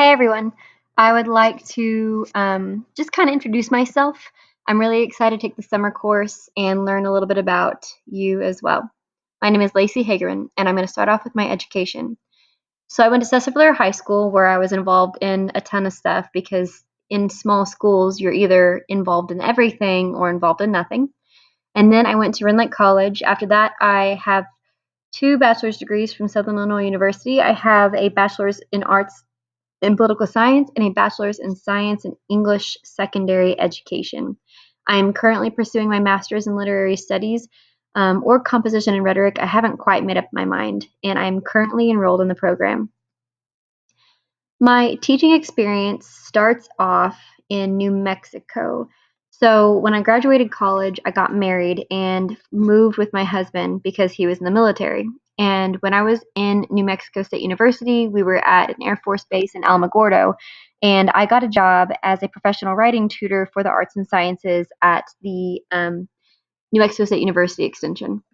Hey everyone, I would like to just kind of introduce myself. I'm really excited to take the summer course and learn a little bit about you as well. My name is Lacey Hagerman, and I'm going to start off with my education. So I went to Cecil High School where I was involved in a ton of stuff because in small schools, you're either involved in everything or involved in nothing. And then I went to Renlake College. After that, I have two bachelor's degrees from Southern Illinois University. I have a bachelor's in arts in political science and a bachelor's in science and English secondary education. I am currently pursuing my master's in literary studies or composition and rhetoric. I haven't quite made up my mind, and I'm currently enrolled in the program. My teaching experience starts off in New Mexico. So, when I graduated college, I got married and moved with my husband because he was in the military. And when I was in New Mexico State University, we were at an Air Force base in Alamogordo, and I got a job as a professional writing tutor for the arts and sciences at the New Mexico State University Extension.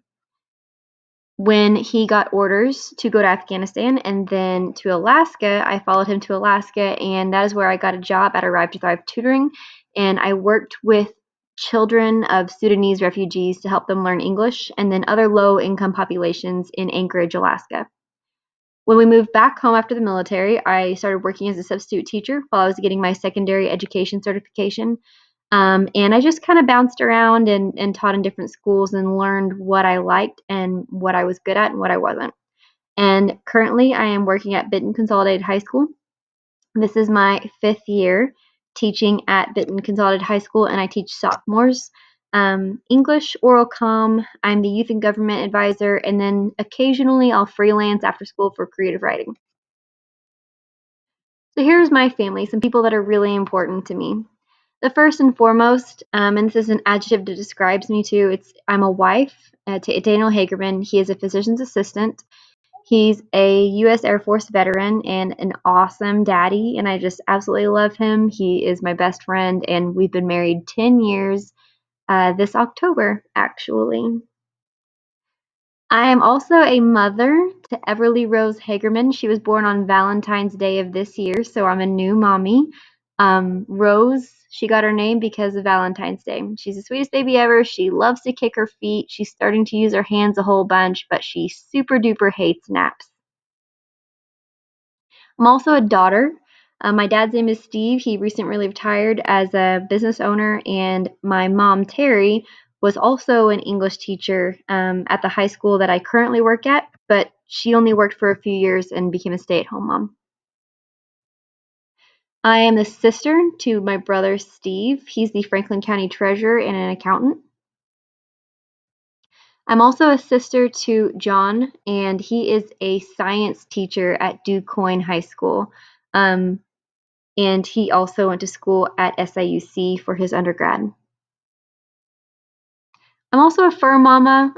When he got orders to go to Afghanistan and then to Alaska, I followed him to Alaska, and that is where I got a job at Arrive to Thrive Tutoring. And I worked with children of Sudanese refugees to help them learn English, and then other low income populations in Anchorage, Alaska. When we moved back home after the military, I started working as a substitute teacher while I was getting my secondary education certification. And I just kind of bounced around and taught in different schools and learned what I liked and what I was good at and what I wasn't. And currently, I am working at Benton Consolidated High School. This is my 5th year teaching at Benton Consolidated High School, and I teach sophomores English, oral comm. I'm the youth and government advisor, and then occasionally I'll freelance after school for creative writing. So here's my family, some people that are really important to me. The first and foremost, and this is an adjective that describes me too, I'm a wife to Daniel Hagerman. He is a physician's assistant. He's a U.S. Air Force veteran and an awesome daddy, and I just absolutely love him. He is my best friend, and we've been married 10 years this October, actually. I am also a mother to Everly Rose Hagerman. She was born on Valentine's Day of this year, so I'm a new mommy. Rose, she got her name because of Valentine's Day. She's the sweetest baby ever. She loves to kick her feet. She's starting to use her hands a whole bunch, but she super duper hates naps. I'm also a daughter. My dad's name is Steve. He recently retired as a business owner, and my mom, Terry, was also an English teacher at the high school that I currently work at, but she only worked for a few years and became a stay at home mom. I am the sister to my brother, Steve. He's the Franklin County treasurer and an accountant. I'm also a sister to John, and he is a science teacher at DuQuoin High School. Um, and he also went to school at SIUC for his undergrad. I'm also a fur mama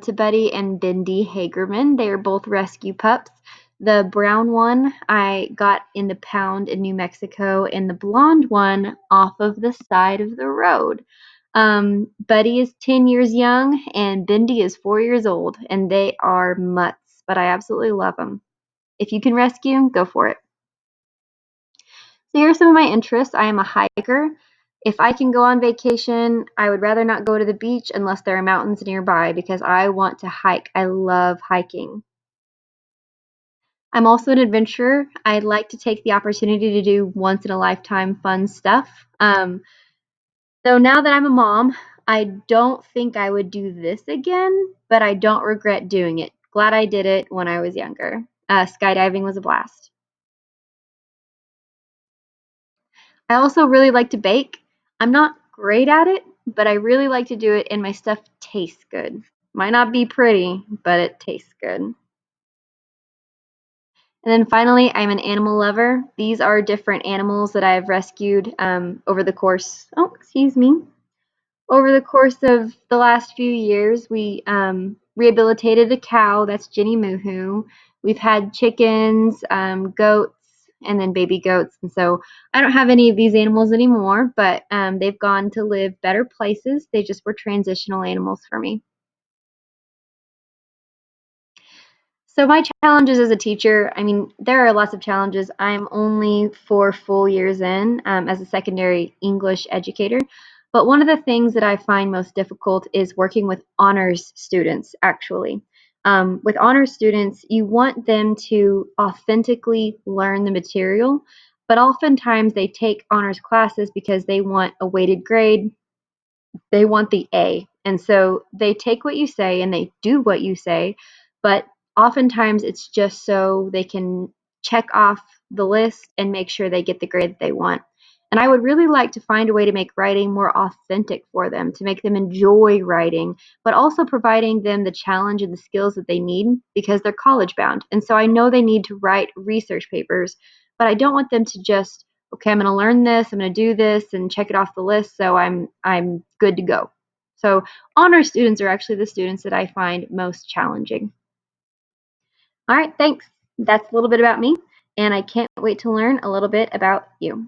to Betty and Bindi Hagerman. They are both rescue pups. The brown one I got in the pound in New Mexico, and the blonde one off of the side of the road. Buddy is 10 years young, and Bindi is 4 years old, and they are mutts, but I absolutely love them. If you can rescue, go for it. So here are some of my interests. I am a hiker. If I can go on vacation, I would rather not go to the beach unless there are mountains nearby because I want to hike. I love hiking. I'm also an adventurer. I'd like to take the opportunity to do once in a lifetime fun stuff. So now that I'm a mom, I don't think I would do this again, but I don't regret doing it. Glad I did it when I was younger. Skydiving was a blast. I also really like to bake. I'm not great at it, but I really like to do it, and my stuff tastes good. Might not be pretty, but it tastes good. And then finally, I'm an animal lover. These are different animals that I have rescued over the course. Oh, excuse me. Over the course of the last few years, we rehabilitated a cow. That's Jenny Moohoo. We've had chickens, goats, and then baby goats. And so I don't have any of these animals anymore, but they've gone to live better places. They just were transitional animals for me. So my challenges as a teacher, I mean, there are lots of challenges. I'm only 4 full years in as a secondary English educator. But one of the things that I find most difficult is working with honors students, actually. With honors students, you want them to authentically learn the material, but oftentimes they take honors classes because they want a weighted grade, they want the A. And so they take what you say and they do what you say, but oftentimes it's just so they can check off the list and make sure they get the grade that they want. And I would really like to find a way to make writing more authentic for them, to make them enjoy writing, but also providing them the challenge and the skills that they need because they're college bound. And so I know they need to write research papers, but I don't want them to just, okay, I'm going to learn this, I'm going to do this and check it off the list so I'm good to go. So honor students are actually the students that I find most challenging. All right, thanks. That's a little bit about me, and I can't wait to learn a little bit about you.